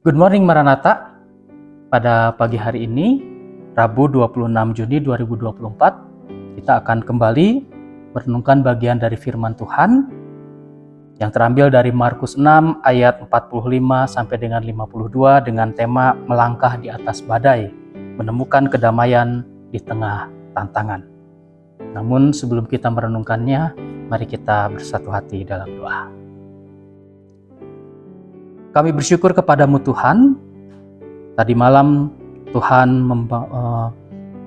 Good morning Maranatha. Pada pagi hari ini, Rabu 26 Juni 2024, kita akan kembali merenungkan bagian dari firman Tuhan yang terambil dari Markus 6 ayat 45 sampai dengan 52 dengan tema melangkah di atas badai, menemukan kedamaian di tengah tantangan. Namun sebelum kita merenungkannya, mari kita bersatu hati dalam doa. Kami bersyukur kepadamu Tuhan. Tadi malam Tuhan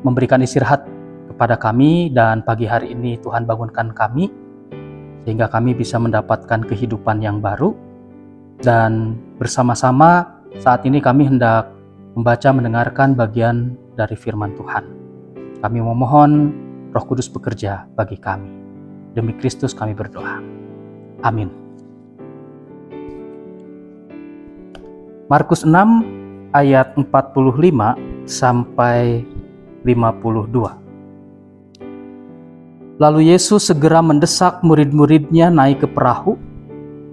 memberikan istirahat kepada kami dan pagi hari ini Tuhan bangunkan kami sehingga kami bisa mendapatkan kehidupan yang baru. Dan bersama-sama saat ini kami hendak membaca mendengarkan bagian dari firman Tuhan. Kami memohon Roh Kudus bekerja bagi kami. Demi Kristus kami berdoa. Amin. Markus 6 ayat 45 sampai 52. Lalu Yesus segera mendesak murid-muridnya naik ke perahu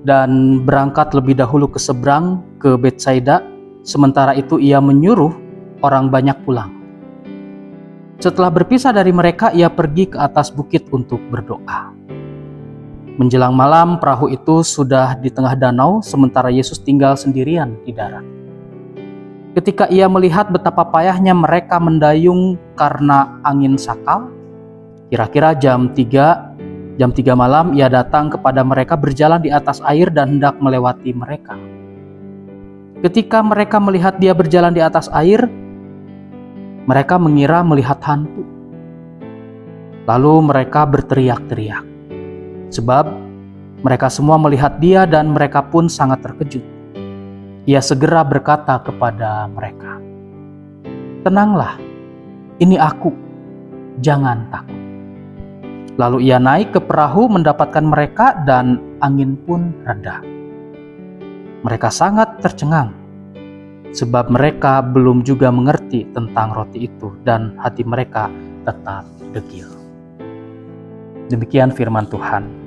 dan berangkat lebih dahulu ke seberang ke Betsaida. Sementara itu ia menyuruh orang banyak pulang. Setelah berpisah dari mereka, ia pergi ke atas bukit untuk berdoa. Menjelang malam, perahu itu sudah di tengah danau, sementara Yesus tinggal sendirian di darat. Ketika ia melihat betapa payahnya mereka mendayung karena angin sakal, kira-kira jam 3 malam ia datang kepada mereka berjalan di atas air dan hendak melewati mereka. Ketika mereka melihat dia berjalan di atas air, mereka mengira melihat hantu. Lalu mereka berteriak-teriak, sebab mereka semua melihat dia dan mereka pun sangat terkejut. Ia segera berkata kepada mereka, "Tenanglah, ini aku, jangan takut." Lalu ia naik ke perahu mendapatkan mereka dan angin pun reda. Mereka sangat tercengang, sebab mereka belum juga mengerti tentang roti itu dan hati mereka tetap degil. Demikian firman Tuhan.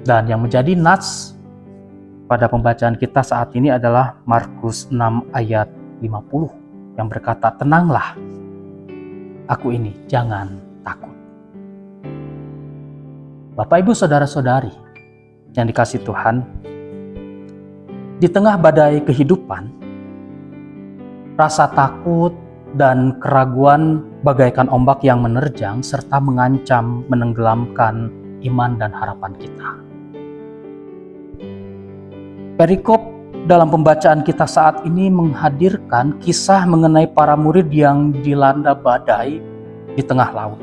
Dan yang menjadi nats pada pembacaan kita saat ini adalah Markus 6 ayat 50 yang berkata, "Tenanglah, aku ini, jangan takut." Bapak, Ibu, Saudara-saudari yang dikasihi Tuhan, di tengah badai kehidupan, rasa takut dan keraguan bagaikan ombak yang menerjang serta mengancam menenggelamkan iman dan harapan kita. Perikop dalam pembacaan kita saat ini menghadirkan kisah mengenai para murid yang dilanda badai di tengah laut.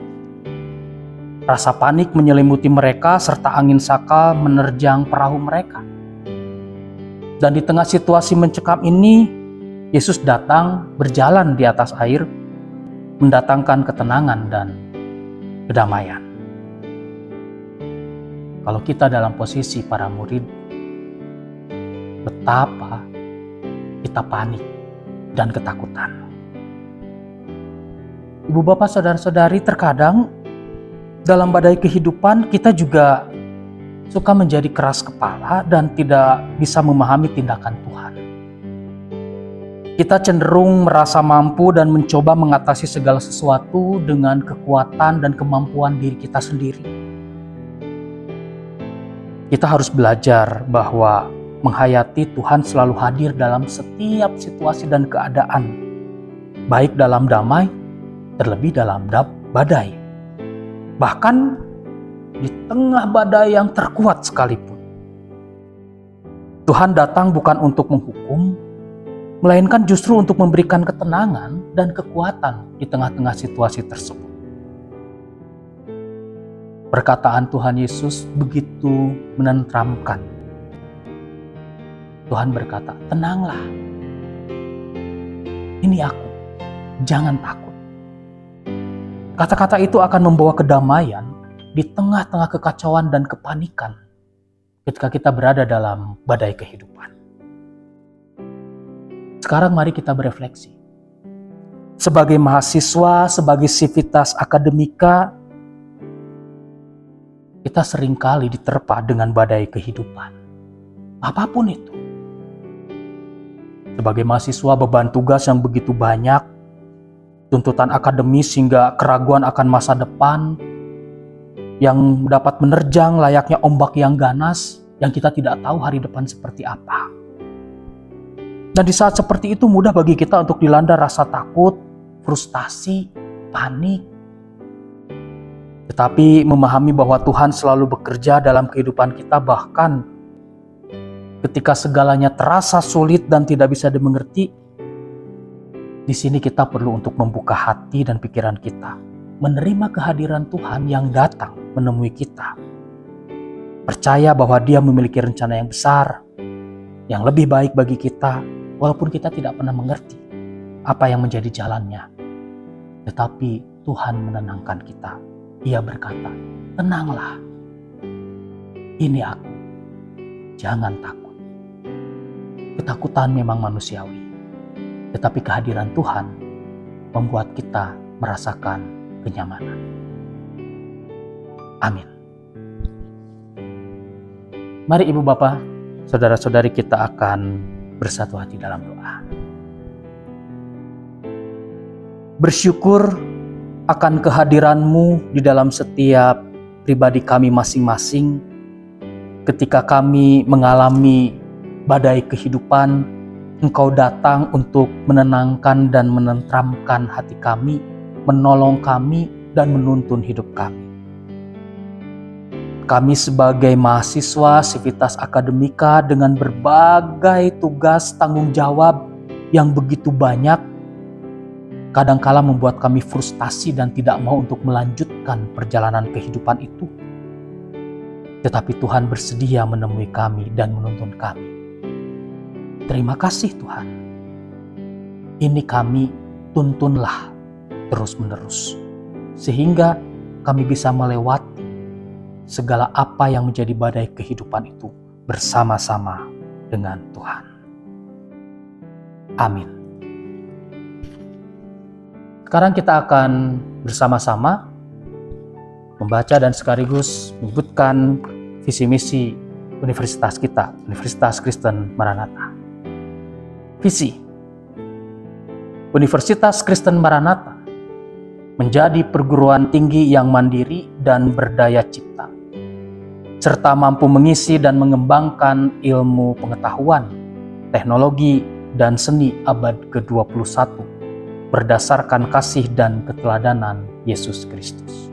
Rasa panik menyelimuti mereka serta angin sakal menerjang perahu mereka. Dan di tengah situasi mencekam ini, Yesus datang berjalan di atas air, mendatangkan ketenangan dan kedamaian. Kalau kita dalam posisi para murid, betapa kita panik dan ketakutan. Ibu, bapak, saudara-saudari, terkadang dalam badai kehidupan kita juga suka menjadi keras kepala dan tidak bisa memahami tindakan Tuhan. Kita cenderung merasa mampu dan mencoba mengatasi segala sesuatu dengan kekuatan dan kemampuan diri kita sendiri. Kita harus belajar bahwa menghayati Tuhan selalu hadir dalam setiap situasi dan keadaan, baik dalam damai, terlebih dalam badai. Bahkan di tengah badai yang terkuat sekalipun, Tuhan datang bukan untuk menghukum, melainkan justru untuk memberikan ketenangan dan kekuatan di tengah-tengah situasi tersebut. Perkataan Tuhan Yesus begitu menenteramkan. Tuhan berkata, "Tenanglah, ini aku, jangan takut." Kata-kata itu akan membawa kedamaian di tengah-tengah kekacauan dan kepanikan ketika kita berada dalam badai kehidupan. Sekarang mari kita berefleksi. Sebagai mahasiswa, sebagai sivitas akademika, kita seringkali diterpa dengan badai kehidupan. Apapun itu. Sebagai mahasiswa, beban tugas yang begitu banyak, tuntutan akademis hingga keraguan akan masa depan yang dapat menerjang layaknya ombak yang ganas yang kita tidak tahu hari depan seperti apa. Dan di saat seperti itu mudah bagi kita untuk dilanda rasa takut, frustasi, panik. Tetapi memahami bahwa Tuhan selalu bekerja dalam kehidupan kita, bahkan ketika segalanya terasa sulit dan tidak bisa dimengerti, di sini kita perlu untuk membuka hati dan pikiran kita, menerima kehadiran Tuhan yang datang menemui kita. Percaya bahwa Dia memiliki rencana yang besar, yang lebih baik bagi kita, walaupun kita tidak pernah mengerti apa yang menjadi jalannya. Tetapi Tuhan menenangkan kita. Ia berkata, tenanglah, ini aku, jangan takut. Ketakutan memang manusiawi, tetapi kehadiran Tuhan membuat kita merasakan kenyamanan. Amin. Mari Ibu Bapak, saudara-saudari, kita akan bersatu hati dalam doa. Bersyukur akan kehadiran-Mu di dalam setiap pribadi kami masing-masing. Ketika kami mengalami badai kehidupan, Engkau datang untuk menenangkan dan menenteramkan hati kami, menolong kami dan menuntun hidup kami. Kami sebagai mahasiswa Civitas Akademika dengan berbagai tugas tanggung jawab yang begitu banyak, kadangkala membuat kami frustasi dan tidak mau untuk melanjutkan perjalanan kehidupan itu. Tetapi Tuhan bersedia menemui kami dan menuntun kami. Terima kasih Tuhan. Ini kami, tuntunlah terus-menerus, sehingga kami bisa melewati segala apa yang menjadi badai kehidupan itu bersama-sama dengan Tuhan. Amin. Sekarang kita akan bersama-sama membaca dan sekaligus menyebutkan visi misi universitas kita, Universitas Kristen Maranatha. Visi Universitas Kristen Maranatha menjadi perguruan tinggi yang mandiri dan berdaya cipta, serta mampu mengisi dan mengembangkan ilmu pengetahuan, teknologi, dan seni abad ke-21 berdasarkan kasih dan keteladanan Yesus Kristus.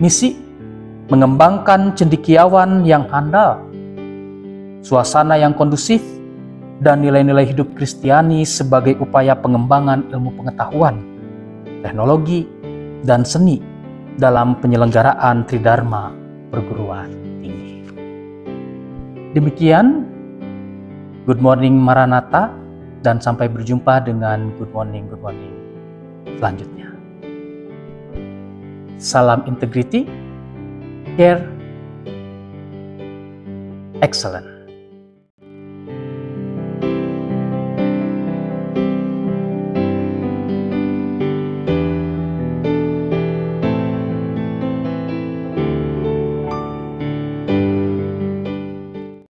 Misi mengembangkan cendekiawan yang handal, suasana yang kondusif, dan nilai-nilai hidup Kristiani sebagai upaya pengembangan ilmu pengetahuan, teknologi, dan seni dalam penyelenggaraan Tridharma perguruan tinggi. Demikian Good Morning Maranatha, dan sampai berjumpa dengan Good Morning selanjutnya. Salam integrity, care, excellence.